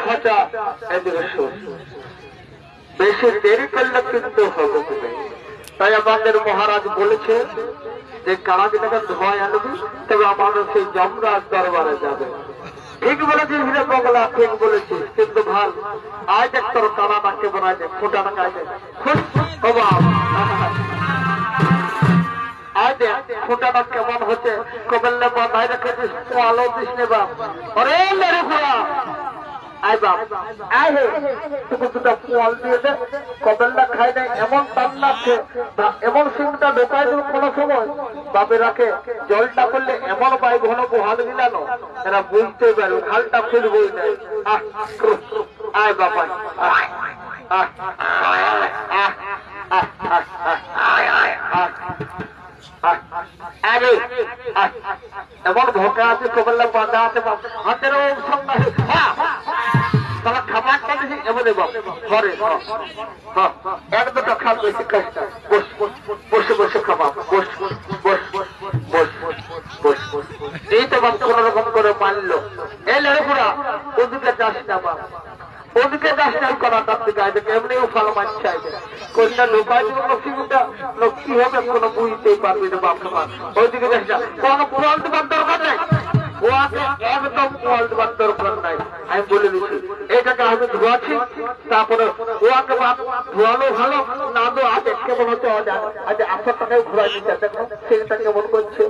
খোঁচা এদিকে শোন, বেশি দেরি করলে কিন্তু হবে না। তাই আমাদের মহারাজ বলেছে যে কারাগিটাকে ধোয়ায় আনবি, তবে আমাদের সেই যমরাজ দরবারে যাবে। ঠিক বলেছিস হিরে বগলা, ঠিক বলেছিস, কিন্তু ভাল আজ এক তোর কারাটাকে বলা যায় ফোটাটা কাজে খুশ অভাব। আজ ফোটাটা কেমন হচ্ছে, কবেললে বাধায় রেখেছিস আলো দিস নে বাপ। অরে মেরে ঘোড়া আয় বাপ, আয় হে তোকে দুটা ফল দিয়ে দে, কবেলটা খাই দেয় এমন টান লাগছে, এমন সিংটা ঢোকায় দেবে কোনো সময় বাপে রাখে জলটা করলে এমন পাই ঘন হাল গিলানো এরা বুঝতে পারবে, হালটা ফিরবই নাই। আয় বাবা এমন ভোকা আছে, কবেল্লা বাঁধা আছে, হাতের তারা খাবারটা বেশি এমনি বাপ ঘরে এক দুটো খাল বেশি কষ্ট, বসে বসে খাবা, বস বস বস বস বস বস। এই তো বাপ কোন রকম করে মানলো। এই লড়েপুরা ওদিকে যাস না বাপ, ওদিকে যাস না করা তার দিকে আয় দেখে এমনিও ভালো মানছে আইবে কন্যা লোকায় দিব লক্ষ্মীটা লক্ষ্মী হবে কোনো বুঝতেই পারবি না বাপ তোমার। ওইদিকে যাস না, কোনো ফল দেবার দরকার নেই, ওয়াকে একদম ফল দেবার দরকার নাই। আমি বলে দিচ্ছি এটাকে আমি ধোয়াচ্ছি, তারপরে ওয়াকে ধোয়ালো ভালো না দো আগে কেমন হচ্ছে আজ 800 টাকায় ঘুরাই দিচ্ছে, দেখো সেটা কেমন করছে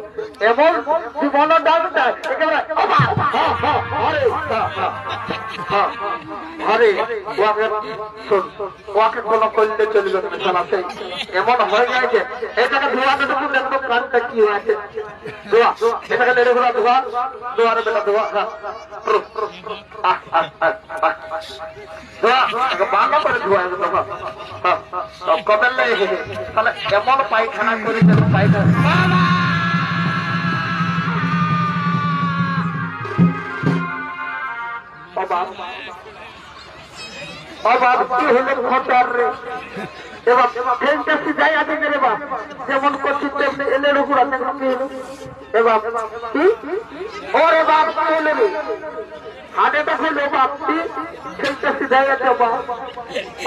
এমন জীবন ডাকটা একেবারে ঘরে ওয়াকে শোন, ওয়াকে কোনো করলে চলবে না সারা সেই এমন হয়ে যায় যে এটাকে ধোয়াতে দেখুন দেখো কানটা কি হয়েছে। ধোয়া এটাকে লেড়ে ঘোরা ধোয়া, ধোয়ার বেলা ধোয়া বাংলা করে ধোয়া কবেল তাহলে এমন পায়খানা করে পায়খানা যেমন করছিস তেমনি এলে রঘুরা কি হলো এবার কি ওরে বাপ কি হলো রে হাটে তো হলো বাপ কি খেলতে সিধাই আছে বাপ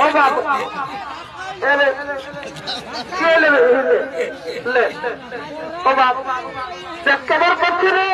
ও বাপ এলে কে লে ও বাপ কেমন করছি রে